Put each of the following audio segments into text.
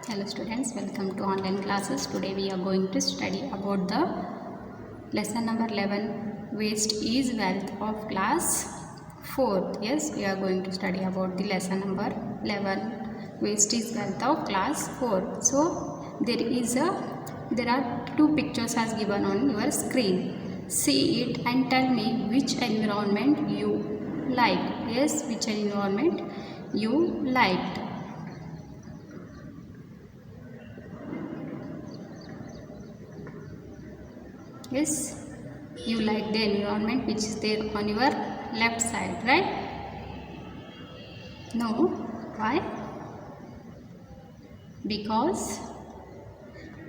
Hello students, welcome to online classes. Today we are going to study about the lesson number 11, waste is wealth, of class 4th. Yes, we are going to study about the lesson number 11, waste is wealth of class 4. So there are two pictures as given on your screen. See it and tell me which environment you like. Yes, which environment you liked. Yes, you like the environment which is there on your left side, right? No, why? Because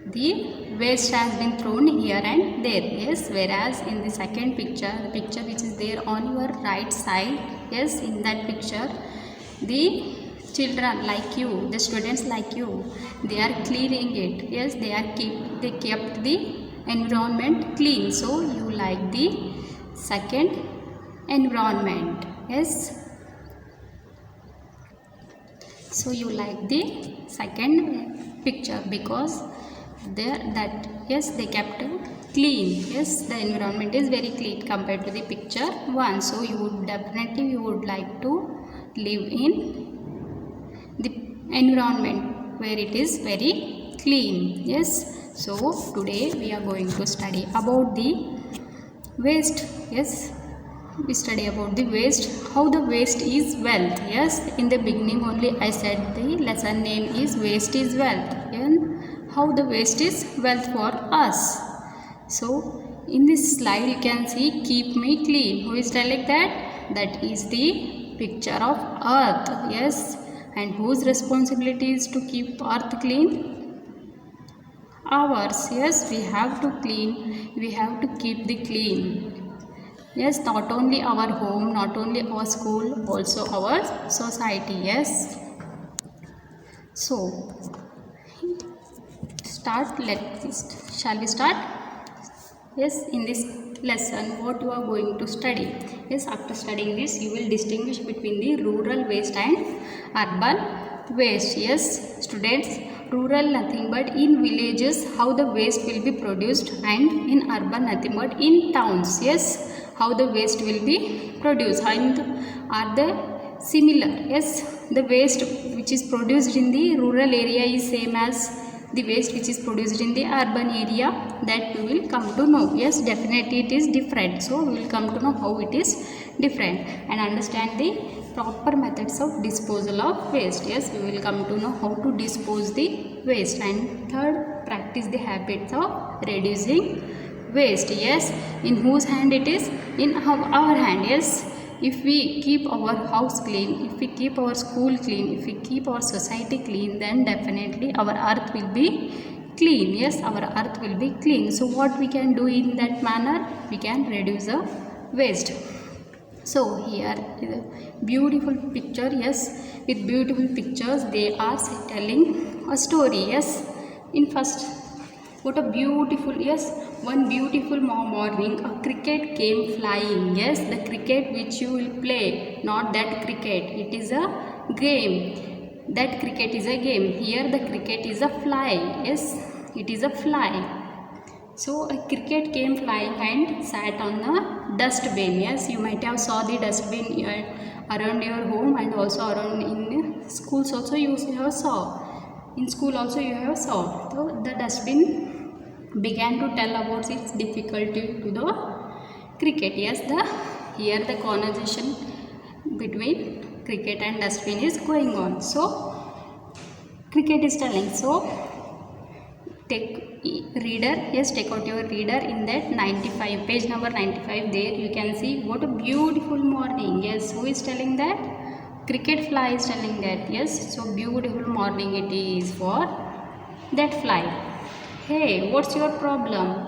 the waste has been thrown here and there. Yes, whereas in the second picture, the picture which is there on your right side, yes, in that picture, the children like you, the students like you, they are cleaning it. Yes, they kept the environment clean. So you like the second environment. Yes, so you like the second picture because they kept clean. Yes, the environment is very clean compared to the picture 1. So you would like to live in the environment where it is very clean. Yes, so today we are going to study about the waste. Yes, we study about the waste, how the waste is wealth. Yes, in the beginning only I said the lesson name is waste is wealth, and how the waste is wealth for us. So in this slide you can see keep me clean. Who is telling that? That is the picture of earth. Yes, and whose responsibility is to keep earth clean? Ours. Yes, we have to keep the clean. Yes, not only our home, not only our school, also our society. Yes, so shall we start? Yes, in this lesson what you are going to study? Yes, after studying this you will distinguish between the rural waste and urban waste. Yes, students, rural nothing but in villages how the waste will be produced, and in urban nothing but in towns. Yes, how the waste will be produced, and are they similar? Yes, the waste which is produced in the rural area is same as the waste which is produced in the urban area, that we will come to know. Yes, definitely it is different, so we will come to know how it is different and understand the proper methods of disposal of waste. Yes, we will come to know how to dispose the waste. And third, practice the habits of reducing waste. Yes, in whose hand it is? In our hand. Yes, if we keep our house clean, if we keep our school clean, if we keep our society clean, then definitely our earth will be clean. Yes, our earth will be clean. So what we can do in that manner? We can reduce the waste. So here is a beautiful picture. Yes, with beautiful pictures they are telling a story. Yes, in first, what a beautiful, yes, one beautiful morning a cricket came flying. Yes, the cricket which you will play, not that cricket, it is a game. That cricket is a game. Here the cricket is a fly. Yes, it is a fly. So a cricket came flying and sat on a dustbin. Yes, you might have saw the dustbin around your home, and also around in schools also you have saw. In school also you have saw. So the dustbin began to tell about its difficulty to the cricket. Yes, here the conversation between cricket and dustbin is going on. So cricket is telling. So take reader, yes, take out your reader. In that 95, page number 95, there you can see what a beautiful morning. Yes, who is telling that? Cricket fly is telling that. Yes, so beautiful morning it is for that fly. Hey, what's your problem?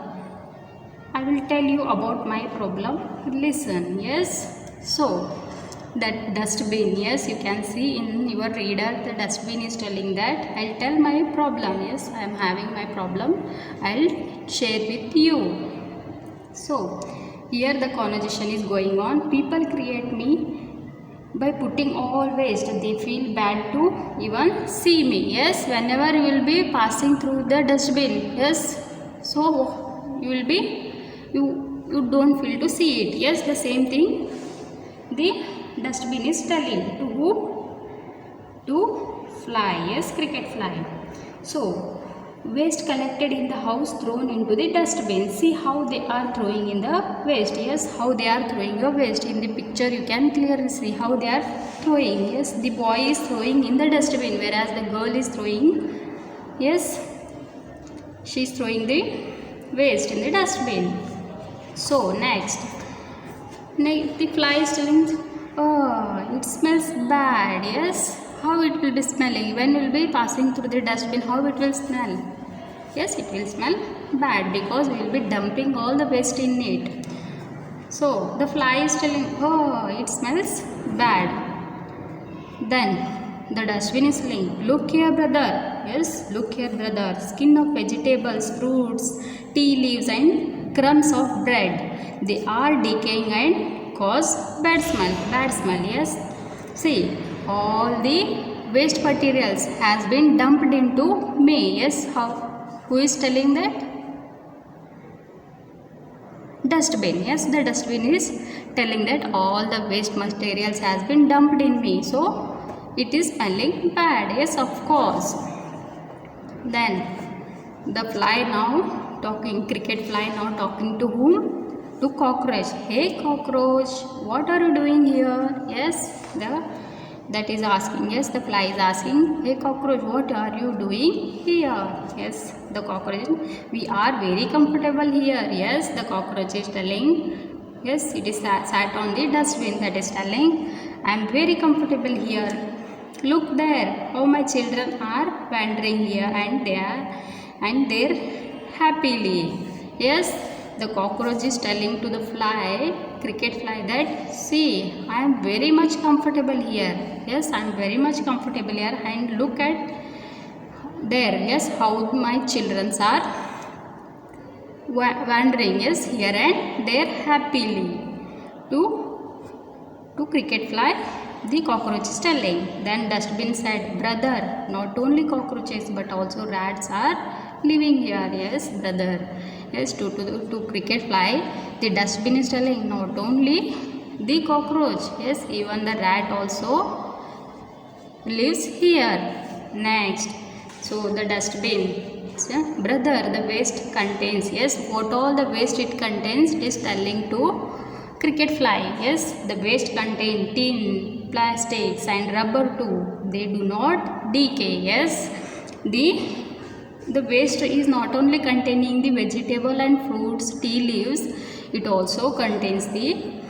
I will tell you about my problem. Listen. Yes, so that dustbin, yes, you can see in your reader the dustbin is telling that I'll tell my problem. Yes, I am having my problem, I'll share with you. So here the conversation is going on. People create me by putting all waste, they feel bad to even see me. Yes, whenever you will be passing through the dustbin, yes, so you will be, you don't feel to see it. Yes, the same thing the dustbin is telling to who? To fly. Yes, cricket fly. So waste collected in the house thrown into the dustbin. See how they are throwing in the waste. Yes, how they are throwing the waste. In the picture you can clearly see how they are throwing. Yes, the boy is throwing in the dustbin, whereas the girl is throwing, yes, she is throwing the waste in the dustbin. So next, the fly is telling, oh, it smells bad. Yes, how it will be smelling when we will be passing through the dustbin? How it will smell? Yes, it will smell bad because we will be dumping all the waste in it. So the fly is telling, oh, it smells bad. Then the dustbin is saying, look here, brother. Yes, look here, brother. Skin of vegetables, fruits, tea leaves and crumbs of bread. They are decaying and cause bad smell. Bad smell. Yes. See, all the waste materials has been dumped into me. Yes, how? Who is telling that? Dustbin. Yes, the dustbin is telling that all the waste materials has been dumped in me. So it is smelling bad. Yes, of course. Then the fly now talking, cricket fly now talking to whom? To cockroach. Hey cockroach, what are you doing here? Yes, that is asking. Yes, the fly is asking, hey cockroach, what are you doing here? Yes, the cockroach, we are very comfortable here. Yes, the cockroach is telling, yes, it is sat on the dustbin, that is telling, I am very comfortable here. Look there, how my children are wandering here and they're happily. Yes, the cockroach is telling to the fly, cricket fly, that see, I am very much comfortable here. Yes, I am very much comfortable here, and look at there. Yes, how my children are wandering. Yes, here and there happily. To cricket fly, the cockroach is telling. Then dustbin said, brother, not only cockroaches but also rats are living here. Yes, brother. Yes, to cricket fly, the dustbin is telling, not only the cockroach, yes, even the rat also lives here. Next, so the dustbin, brother, the waste contains, yes, what all the waste it contains, it is telling to cricket fly. Yes, the waste contain tin, plastics and rubber too. They do not decay. Yes, the waste is not only containing the vegetable and fruits, tea leaves, it also contains the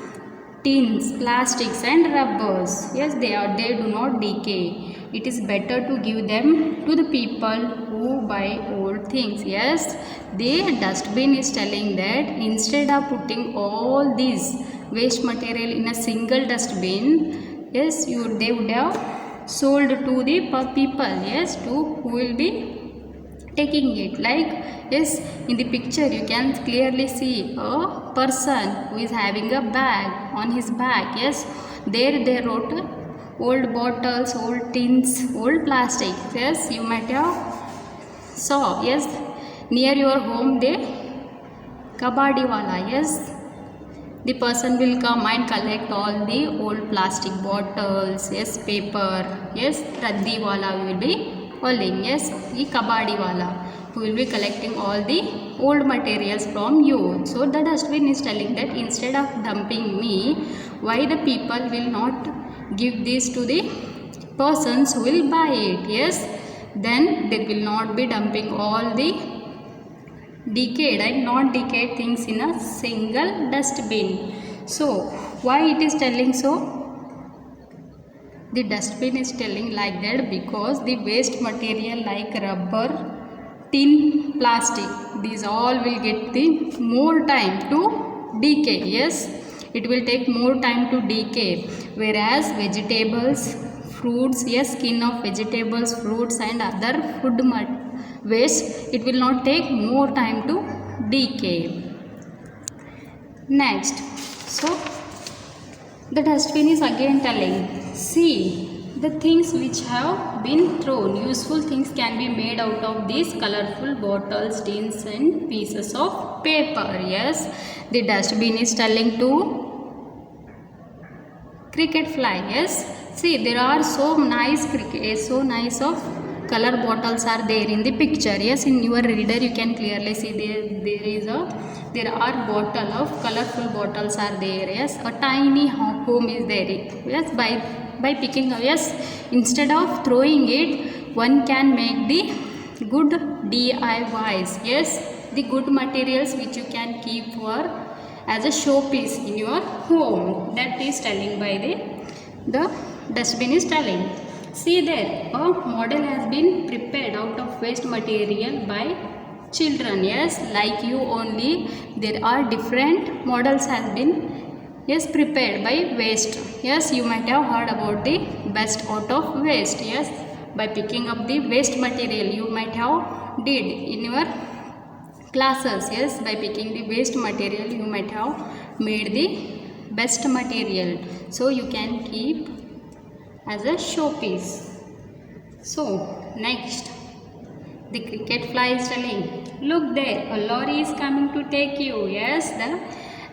tins, plastics and rubbers. Yes, they do not decay. It is better to give them to the people who buy old things. Yes, the dustbin is telling that instead of putting all these waste material in a single dustbin, yes, they would have sold to the people. Yes, to who will be taking it. Like, yes, in the picture you can clearly see a person who is having a bag on his back. Yes, there they wrote old bottles, old tins, old plastic. Yes, you might have saw. Yes, near your home the kabadi wala. Yes, the person will come and collect all the old plastic bottles. Yes, paper. Yes, raddi wala will be calling. Yes, the kabadi wala who will be collecting all the old materials from you. So the dustbin is telling that instead of dumping me, why the people will not give this to the persons who will buy it. Yes, then they will not be dumping all the decayed and not decayed things in a single dustbin. So why it is telling so? The dustbin is telling like that because the waste material like rubber, tin, plastic, these all will get the more time to decay. Yes, it will take more time to decay, whereas vegetables, fruits, yes, skin of vegetables, fruits and other food waste, it will not take more time to decay. Next, so The dustbin is again telling, see, the things which have been thrown, useful things can be made out of these colorful bottles, tins and pieces of paper. Yes, the dustbin is telling to cricket fly. Yes, see, there are so nice of color bottles are there in the picture. Yes, in your reader you can clearly see there are bottle of colorful bottles are there. Yes, a tiny home is there. Yes, by picking up, yes, instead of throwing it, one can make the good DIYs. Yes, the good materials which you can keep for as a showpiece in your home. That is telling by the dustbin is telling. See there, a model has been prepared out of waste material by children. Yes, like you only, there are different models has been, yes, prepared by waste. Yes, you might have heard about the best out of waste. Yes, by picking up the waste material, you might have did in your classes. Yes, by picking the waste material, you might have made the best material, so you can keep as a showpiece. So next, the cricket fly is telling, look there, a lorry is coming to take you. Yes,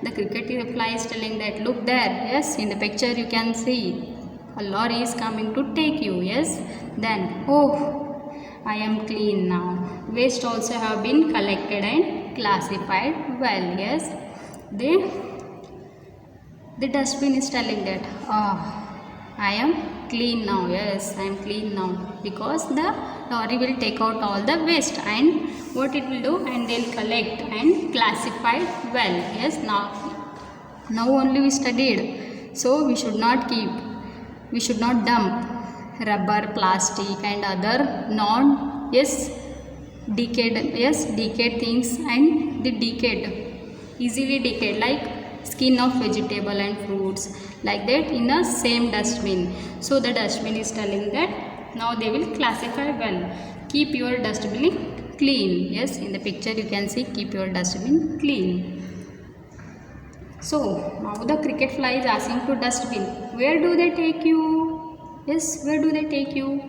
the cricket fly is telling that, look there. Yes, in the picture you can see a lorry is coming to take you. Yes, then, oh, I am clean now. Waste also have been collected and classified well. Yes, the dustbin is telling that, I am clean now. Yes, I am clean now, because the lorry will take out all the waste, and what it will do, and they will collect and classify well. Yes, now only we studied, so we should not dump rubber, plastic and other decayed things, and the easily decayed like skin of vegetable and fruits, like that, in the same dustbin. So the dustbin is telling that now they will classify well. Keep your dustbin clean. Yes, in the picture you can see, keep your dustbin clean. So now the cricket fly is asking to dustbin, where do they take you? Yes, where do they take you?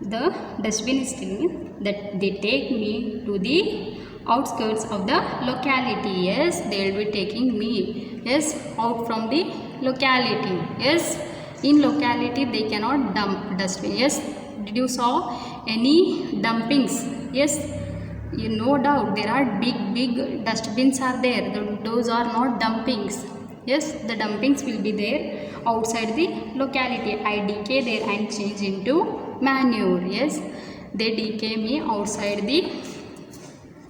The dustbin is saying that they take me to the outskirts of the locality. Yes, they will be taking me, yes, out from the locality. Yes, in locality they cannot dump dustbin. Yes, did you saw any dumpings? Yes, no doubt there are big dustbins are there. Those are not dumpings. Yes, the dumpings will be there outside the locality. I decay there and change into manure. Yes, they decay me outside the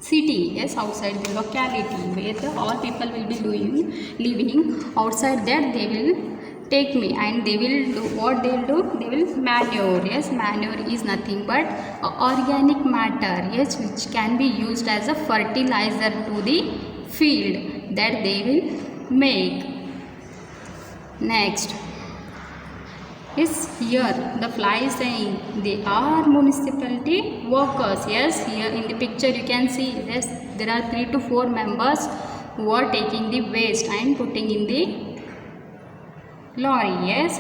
city. Yes, outside the locality where all people will be living. Outside that they will take me, and they will do what they will do, they will manure. Yes, manure is nothing but organic matter. Yes, which can be used as a fertilizer to the field, that they will make. Next is here the fly is saying they are municipality workers. Yes, here in the picture you can see, yes, there are 3 to 4 members who are taking the waste and putting in the lorry. Yes,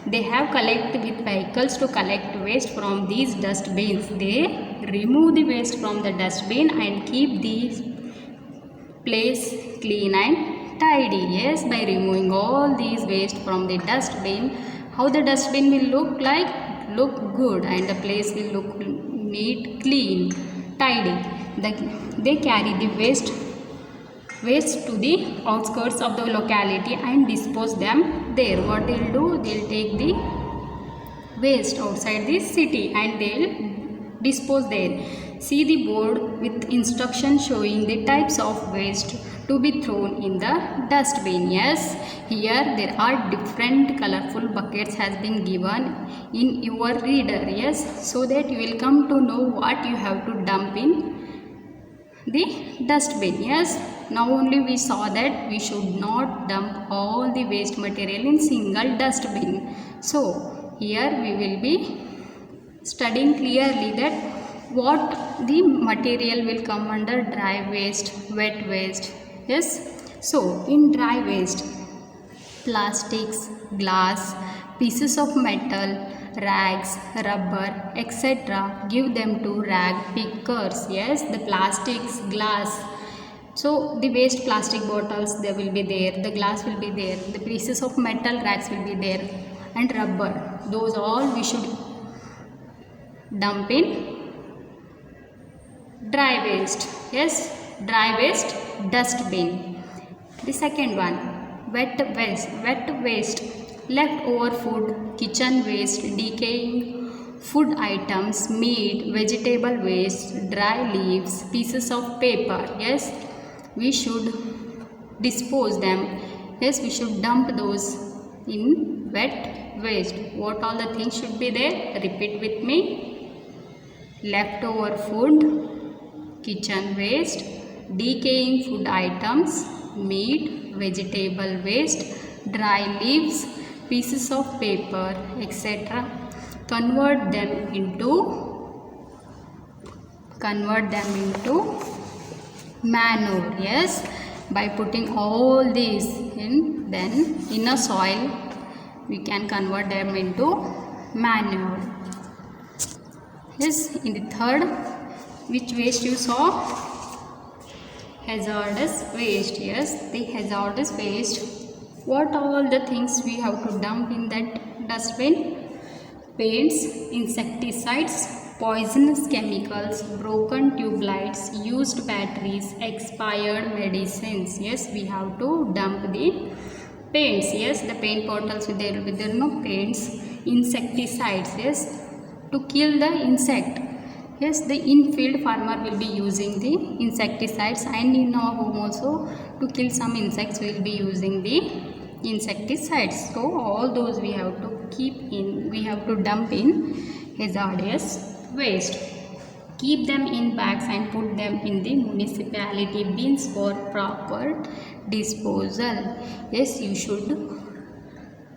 they have collected with vehicles to collect waste from these dustbins. They remove the waste from the dustbin and keep the place clean and tidy. Yes, by removing all these waste from the dustbin, how the dustbin will look like? Look good, and the place will look neat, clean, tidy. They carry the waste to the outskirts of the locality and dispose them there. What they will do? They will take the waste outside the city and they will dispose there. See the board with instructions showing the types of waste to be thrown in the dustbin. Yes, here there are different colorful buckets has been given in your reader. Yes, so that you will come to know what you have to dump in the dustbin. Yes, now only we saw that we should not dump all the waste material in single dustbin. So here we will be studying clearly that what the material will come under dry waste, wet waste. Yes, so in dry waste plastics, glass, pieces of metal, rags, rubber, etc. Give them to rag pickers. Yes, the plastics, glass. So the waste plastic bottles, they will be there, the glass will be there, the pieces of metal, rags will be there, and rubber. Those all we should dump in dry waste. Yes, dry waste dustbin. The second one, wet waste, leftover food, kitchen waste, decaying food items, meat, vegetable waste, dry leaves, pieces of paper. Yes, we should dispose them. Yes, we should dump those in wet waste. What all the things should be there? Repeat with me. Leftover food, kitchen waste, decaying food items, meat, vegetable waste, dry leaves, pieces of paper, etc. Convert them into manure. Yes, by putting all these in, then in a soil we can convert them into manure. Yes, in the third, which waste you saw? Hazardous waste. Yes, the hazardous waste. What all the things we have to dump in that dustbin? Paints, insecticides, poisonous chemicals, broken tube lights, used batteries, expired medicines. Yes, we have to dump the paints. Yes, the paint bottles there will be there no paints. Insecticides. Yes, to kill the insect. Yes, the in-field farmer will be using the insecticides, and in our home also to kill some insects we will be using the insecticides. So all those we have to we have to dump in hazardous waste. Keep them in bags and put them in the municipality bins for proper disposal. Yes, you should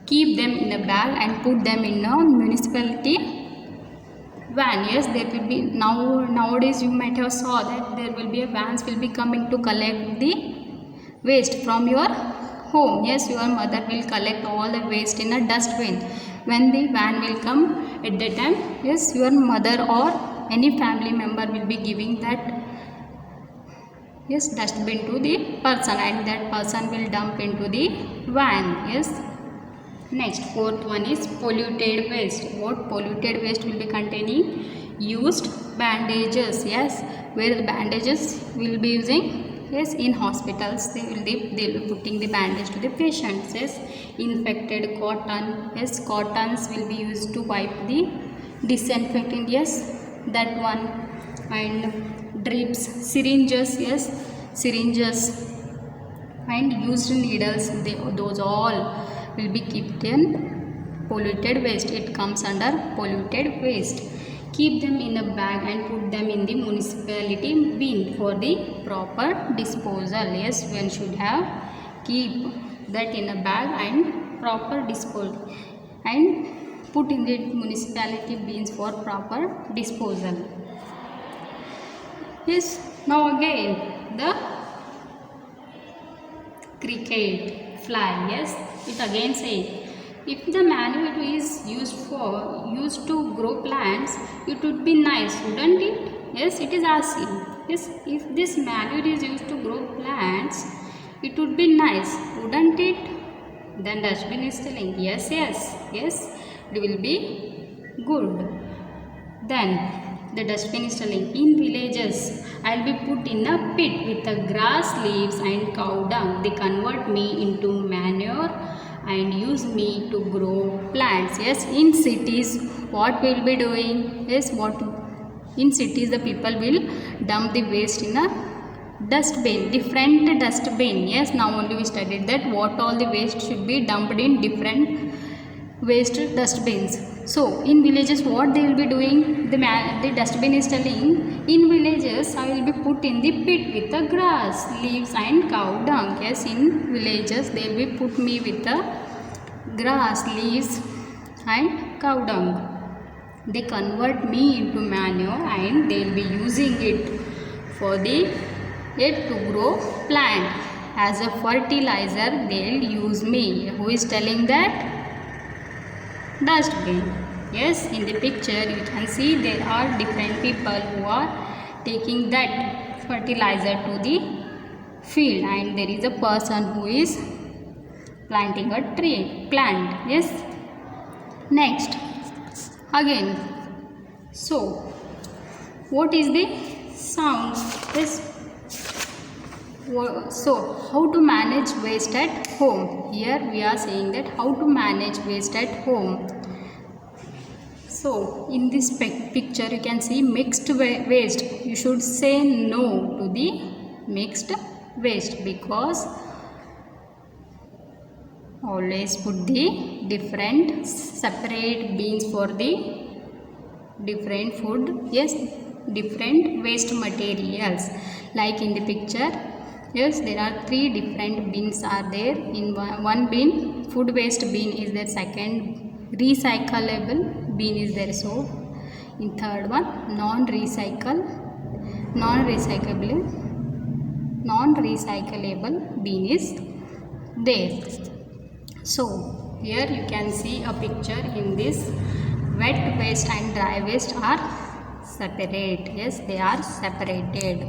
keep them in a bag and put them in a municipality van. Yes, there will be nowadays you might have saw that there will be vans will be coming to collect the waste from your home. Yes, your mother will collect all the waste in a dustbin. When the van will come at that time, yes, your mother or any family member will be giving that dustbin to the person, and that person will dump into the van. Yes. Next, fourth one is polluted waste. What polluted waste will be containing? Used bandages. Yes, where the bandages will be using? Yes, in hospitals they will be putting the bandage to the patients. Yes, infected cotton. Yes, cottons will be used to wipe the disinfectant. Yes, that one. And drips, syringes. Yes, syringes and used needles. Those all will be kept in polluted waste. It comes under polluted waste. Keep them in a bag and put them in the municipality bin for the proper disposal. Yes, one should have keep that in a bag and proper disposal and put in the municipality bins for proper disposal. Yes, now again the cricket fly. Yes, it again says, if the manure is used to grow plants, it would be nice, wouldn't it? Yes, it is asking. Yes, if this manure is used to grow plants, it would be nice, wouldn't it? Then dustbin is telling, yes, it will be good. Then the dustbin is telling, in villages, I'll be put in a pit with the grass, leaves and cow dung. They convert me into manure and use me to grow plants. Yes, in cities, what we'll be doing? Yes, in cities the people will dump the waste in a dustbin, different dustbin. Yes, now only we studied that what all the waste should be dumped in different waste dustbins. So in villages what they will be doing? The dustbin is telling, in villages I will be put in the pit with the grass, leaves and cow dung. Yes, in villages they will be put me with the grass, leaves and cow dung. They convert me into manure and they will be using it for to grow plant, as a fertilizer they'll use me. Who is telling that? Dustbin. Yes, in the picture you can see there are different people who are taking that fertilizer to the field, and there is a person who is planting a plant. Yes. Next, again, so what is the sound? Yes. So how to manage waste at home? Here we are saying that how to manage waste at home. So in this picture you can see mixed waste. You should say no to the mixed waste, because always put the different separate bins for the different food. Yes, different waste materials. Like in the picture, yes, there are 3 different bins are there. In one bin, food waste bin is there. Second, recyclable bin is there. So in third one, non-recyclable bin is there. So here you can see a picture. In this, wet waste and dry waste are separate. Yes, they are separated.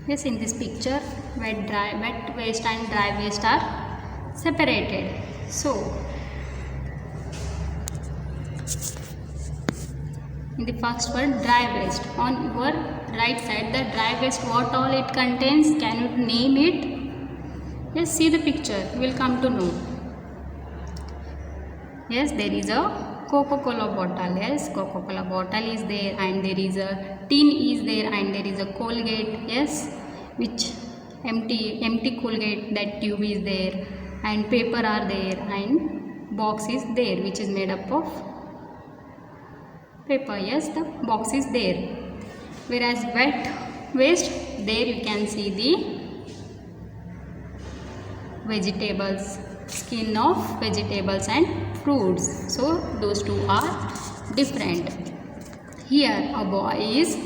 Yes, in this picture wet waste and dry waste are separated. So in the first one, dry waste. On your right side, the dry waste, what all it contains? Can you name it? Yes, see the picture, you will come to know. Yes, there is a Coca-Cola bottle. Yes, Coca-Cola bottle is there, and there is a tin is there, and there is a Colgate. Yes, which empty Colgate, that tube is there, and paper are there, and box is there which is made up of paper. Yes, the box is there. Whereas wet waste, there you can see the vegetables, skin of vegetables and fruits. So those two are different. Here a boy is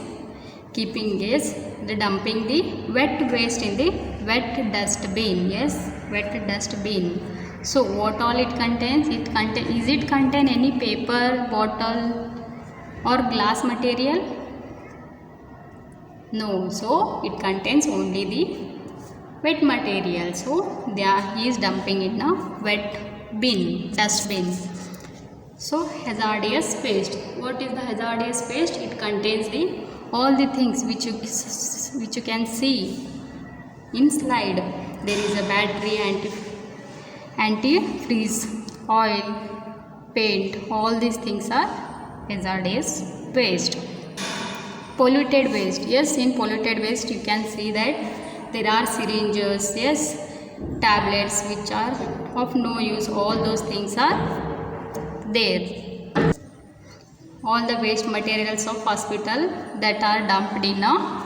dumping the wet waste in the wet dustbin. Yes, wet dustbin. So what all it contains? Is it contain any paper, bottle or glass material? No. So it contains only the wet material. So he is dumping in a wet bin, dustbin. So hazardous waste. What is the hazardous waste? It contains all the things which you can see in slide. There is a battery, antifreeze, oil, paint. All these things are hazardous waste. Polluted waste. Yes, in polluted waste you can see that there are syringes, yes, tablets which are of no use. All those things are there. All the waste materials of hospital that are dumped in a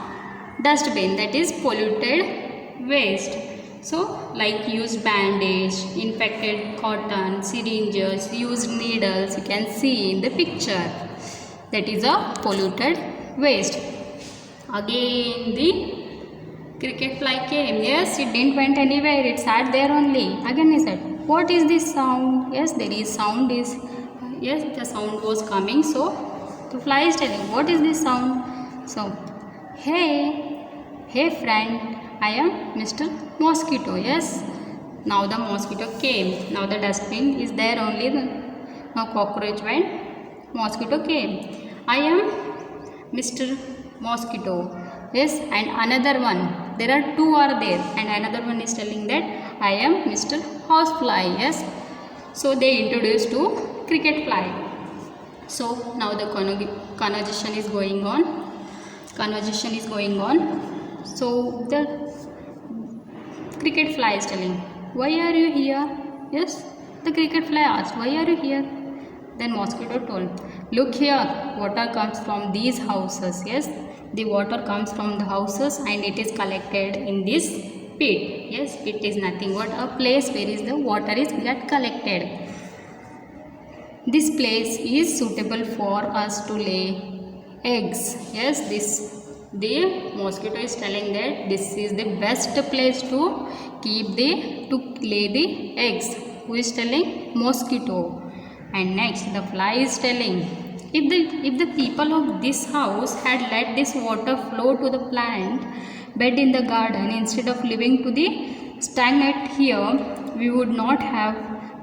dustbin, that is polluted waste. So like used bandage, infected cotton, syringes, used needles, you can see in the picture. That is a polluted waste. Again the cricket fly came. Yes, it didn't went anywhere, it sat there only. Again he said, what is this sound? Yes, there is sound is, yes, the sound was coming. So the fly is telling, what is this sound? So, hey friend, I am Mr. Mosquito. Yes, now the mosquito came. Now the dustbin is there only. Now cockroach went, mosquito came. I am Mr. Mosquito. Yes, and another one. There are 2 are there, and another one is telling that I am Mr. Housefly. Yes, so they introduced to cricket fly. So now the conversation is going on. So the cricket fly is telling, why are you here? Yes, the cricket fly asked, why are you here? Then mosquito told, look here, water comes from these houses. Yes, the water comes from the houses and it is collected in this pit. Yes, pit is nothing but a place where is the water is get collected. This place is suitable for us to lay eggs. Yes, this The mosquito is telling that this is the best place to lay the eggs. Who is telling? Mosquito. And next the fly is telling, if the people of this house had let this water flow to the plant bed in the garden instead of leaving to the stagnate here, we would not have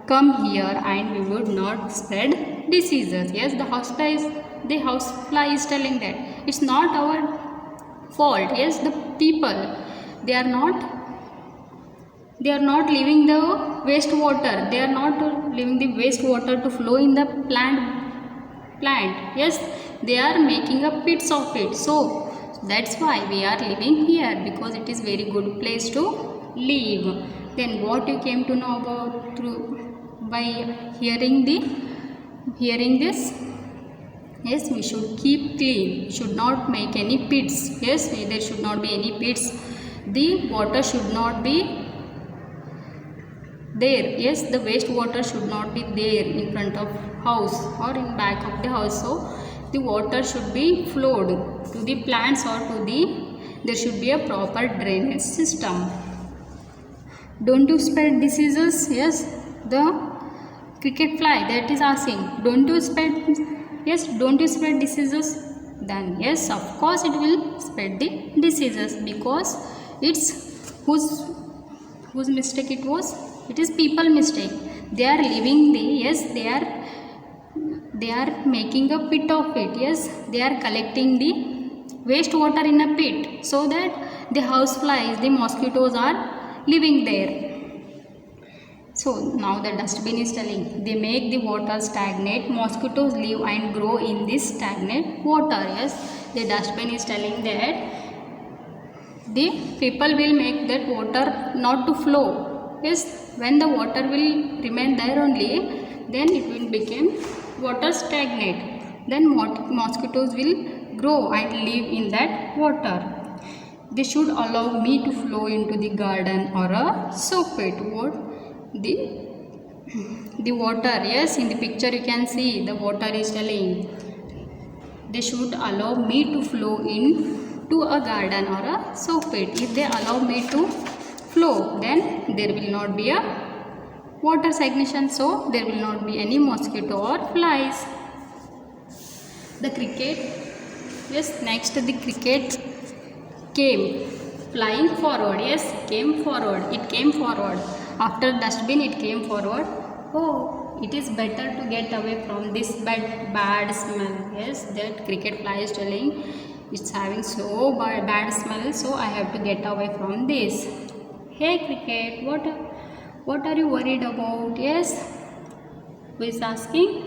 come here and we would not spread diseases. Yes, the housefly is telling that it's not our fault. Yes, the people, they are not leaving the wastewater. They are not leaving the wastewater to flow in the plant. Yes, they are making a pits of it. So that's why we are living here, because it is very good place to live. Then what you came to know about by hearing this? Yes, we should keep clean, should not make any pits. Yes, there should not be any pits. The water should not be there. Yes, the wastewater should not be there in front of house or in back of the house. So the water should be flowed to the plants or to the, there should be a proper drainage system. Don't you spread diseases? Yes, the cricket fly that is asking, don't you spread diseases? Then yes, of course it will spread the diseases, because it's whose mistake it was? It is people mistake. They are leaving the, yes, they are making a pit of it. Yes, they are collecting the wastewater in a pit so that the houseflies, the mosquitoes are living there. So now the dustbin is telling, they make the water stagnate. Mosquitoes live and grow in this stagnant water. Yes, the dustbin is telling that the people will make that water not to flow. Yes, when the water will remain there only, then it will become water stagnate. Then mosquitoes will grow and live in that water. They should allow me to flow into the garden or a soak pit. What? The water. Yes, in the picture you can see the water is telling, they should allow me to flow in to a garden or a soak pit. If they allow me to flow, then there will not be a water stagnation, so there will not be any mosquito or flies. The cricket. Yes, next the cricket came flying forward. Yes, came forward. It came forward. After dustbin, it came forward. Oh, it is better to get away from this bad smell. Yes, that cricket fly is telling, it's having so bad smell, so I have to get away from this. Hey cricket, what are you worried about? Yes, who is asking?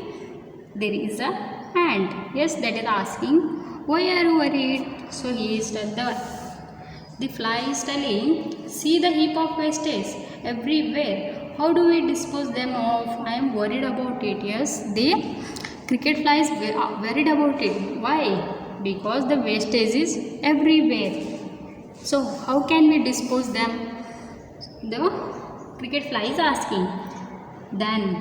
There is a ant. Yes, that is asking, why are you worried? So he is the fly is telling, see the heap of wastage everywhere. How do we dispose them of? I am worried about it. Yes, the cricket fly is worried about it. Why? Because the wastage is everywhere. So how can we dispose them? The cricket fly is asking. Then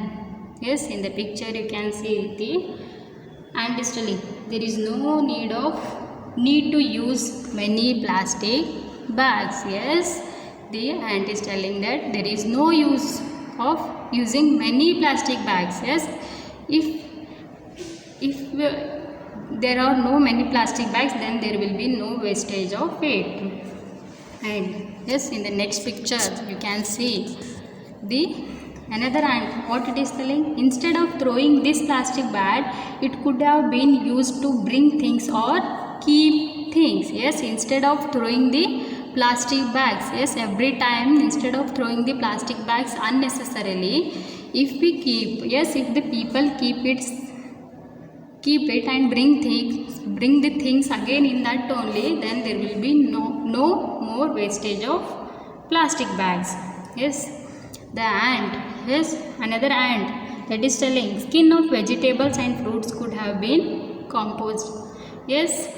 yes, in the picture you can see the ant is telling, there is no need to use many plastic bags. Yes, the ant is telling that there is no use of using many plastic bags. Yes, if there are no many plastic bags, then there will be no wastage of it. And yes, in the next picture you can see the another ant. What it is telling, instead of throwing this plastic bag, it could have been used to bring things or keep things. Yes, instead of throwing the plastic bags, yes, every time instead of throwing the plastic bags unnecessarily, if we keep, yes, if the people keep it and bring the things again in that only, then there will be no more wastage of plastic bags. Yes, the ant. Yes, another ant that is telling, skin of vegetables and fruits could have been composed. Yes,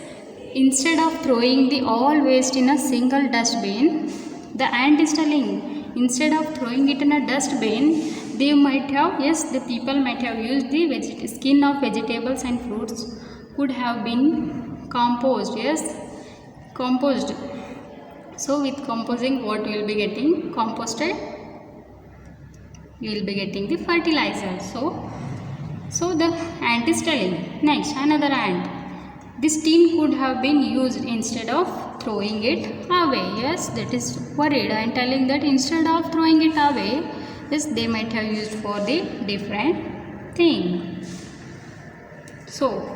instead of throwing the all waste in a single dustbin, the ant is telling, instead of throwing it in a dustbin, they might have, yes, the people might have used the skin of vegetables and fruits could have been composed. Yes, composed. So with composing, what you will be getting? Composted, you will be getting the fertilizer. So the ant is telling. Next, another ant. This tin could have been used instead of throwing it away. Yes, that is worried and telling that instead of throwing it away, yes, they might have used for the different thing. So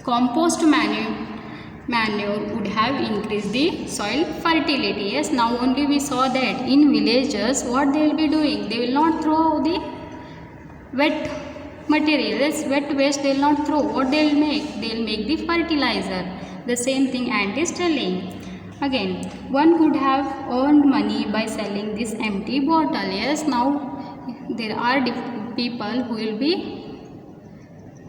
compost manure would have increased the soil fertility. Yes, now only we saw that in villages what they will be doing, they will not throw the wet material, yes, wet waste they will not throw. What they will make? They will make the fertilizer. The same thing ant is telling. Again, one could have earned money by selling this empty bottle. Yes, now there are people who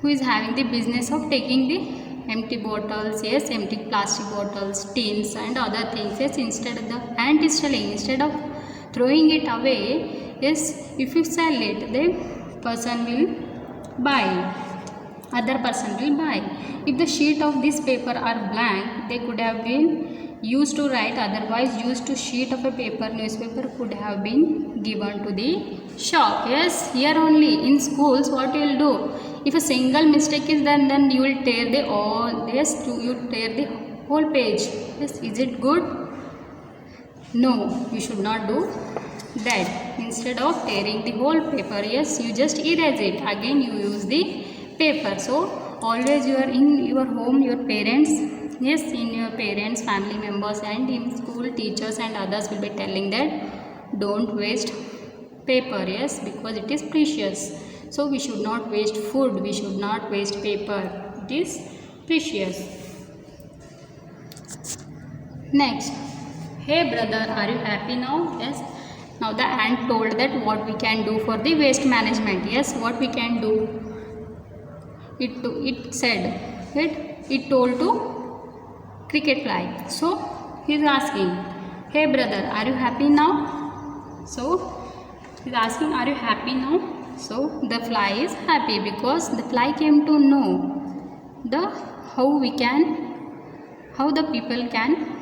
is having the business of taking the empty bottles, yes, empty plastic bottles, tins and other things. Yes, instead of the ant is telling, instead of throwing it away, yes, if you sell it, the person will buy, other person will buy. If the sheet of this paper are blank, they could have been used to write, otherwise used to sheet of a paper, newspaper could have been given to the shop. Yes, here only in schools what you will do, if a single mistake is done, then you will tear the all, yes, you tear the whole page. Yes, is it good? No, you should not do that. Instead of tearing the whole paper, yes, you just erase it, again you use the paper. So always you are in your home, your parents, yes, in your parents, family members and in school, teachers and others will be telling that don't waste paper, yes, because it is precious. So we should not waste food, we should not waste paper, it is precious. Next, hey brother, are you happy now? Yes, now the ant told that what we can do for the waste management. Yes, what we can do, it said, it told to cricket fly. So he is asking, hey brother, are you happy now? So he is asking, are you happy now? So the fly is happy because the fly came to know how the people can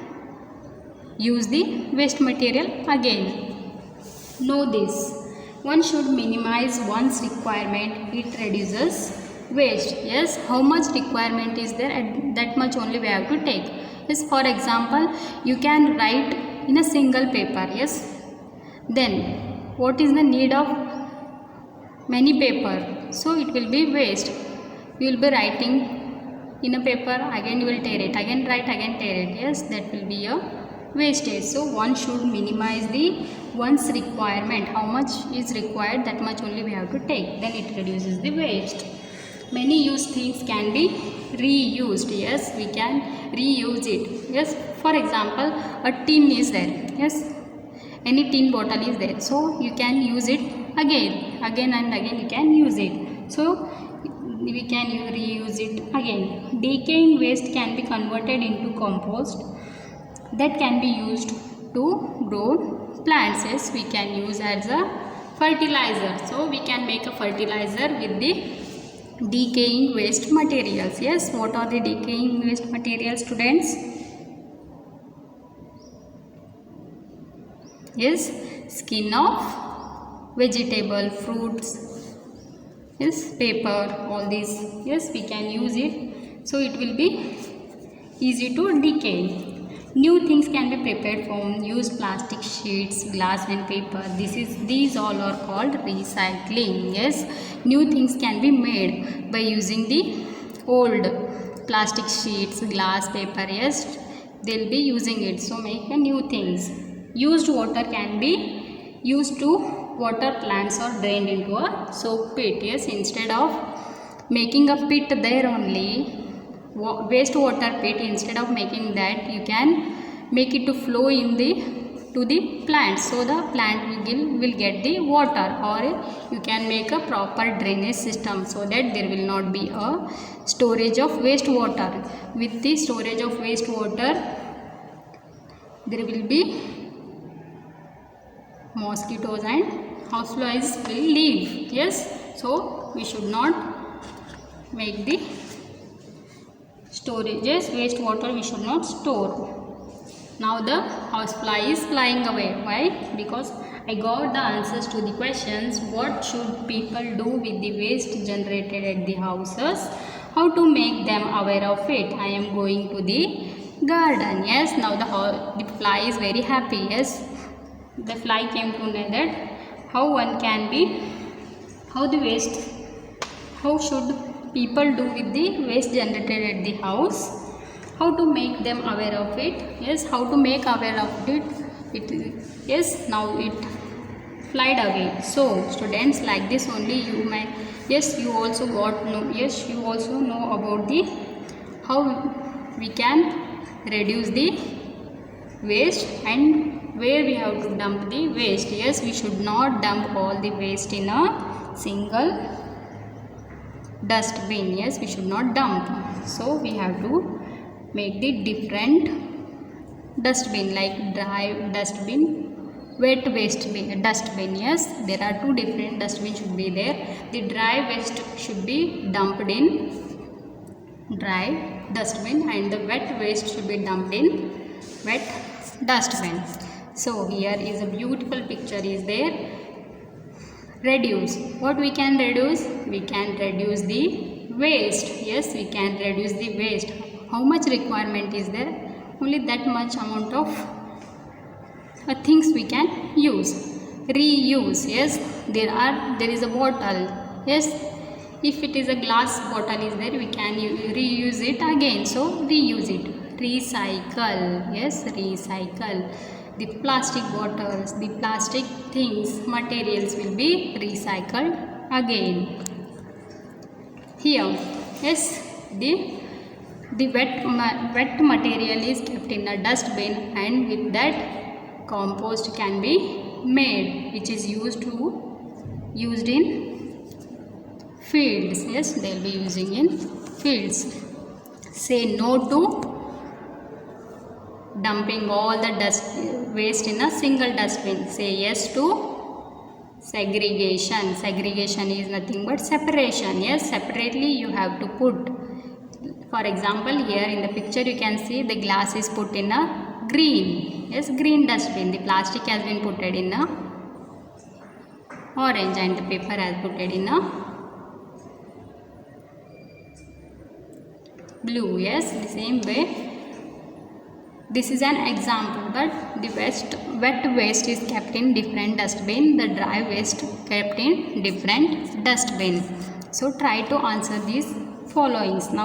use the waste material again. Know this, one should minimize one's requirement, it reduces waste. Yes, how much requirement is there, and that much only we have to take. Yes, for example, you can write in a single paper. Yes, then what is the need of many paper? So it will be waste. You will be writing in a paper, again you will tear it, again write, again tear it. Yes, that will be a wastage. So one should minimize the one's requirement, how much is required, that much only we have to take, then it reduces the waste. Many used things can be reused. Yes, we can reuse it. Yes, for example, a tin is there. Yes, any tin bottle is there, so you can use it again and again you can use it. So we can reuse it again. Decaying waste can be converted into compost that can be used to grow plants. Yes, we can use as a fertilizer. So we can make a fertilizer with the decaying waste materials. Yes, what are the decaying waste materials, students? Yes, skin of vegetable, fruits, yes, paper, all these. Yes, we can use it, so it will be easy to decay. New things can be prepared from used plastic sheets, glass and paper. These all are called recycling. Yes, new things can be made by using the old plastic sheets, glass, paper. Yes, they'll be using it. So make a new things. Used water can be used to water plants or drained into a soak pit. Yes, instead of making a pit there only, wastewater pit, instead of making that, you can make it to flow to the plant, so the plant will get the water, or you can make a proper drainage system so that there will not be a storage of wastewater. With the storage of wastewater, there will be mosquitoes and houseflies will live. Yes, so we should not make the storages, wastewater we should not store. Now the housefly is flying away. Why? Because I got the answers to the questions. What should people do with the waste generated at the houses? How to make them aware of it? I am going to the garden. Yes, now the fly is very happy. Yes, the fly came to know that how one can be, how should people do with the waste generated at the house? How to make them aware of it? Yes, how to make aware of it? Yes, now it flied away. So students, like this only you might, yes, you also you also know about the how we can reduce the waste and where we have to dump the waste. Yes, we should not dump all the waste in a single dustbin. Yes, we should not dump. So we have to make the different dustbin, like dry dustbin, wet waste dustbin. Yes, there are two different dustbins should be there. The dry waste should be dumped in dry dustbin and the wet waste should be dumped in wet dustbin. So here is a beautiful picture is there. Reduce. What we can reduce? We can reduce the waste. Yes, we can reduce the waste. How much requirement is there? Only that much amount of things we can use. Reuse. Yes, there is a bottle. Yes, if it is a glass bottle is there, we can reuse it again. So reuse it. Recycle. Yes, recycle. The plastic bottles, the plastic things, materials will be recycled again. Here, yes, the wet material is kept in a dustbin, and with that compost can be made, which is used in fields. Yes, they will be using in fields. Say no to dumping all the waste in a single dustbin. Say yes to segregation. Segregation is nothing but separation. Yes, separately you have to put. For example, here in the picture you can see the glass is put in a green. Yes, green dustbin. The plastic has been put in a orange and the paper has put in a blue. Yes, the same way. This is an example, but the wet waste is kept in different dustbin, the dry waste kept in different dustbin. So try to answer these followings. Now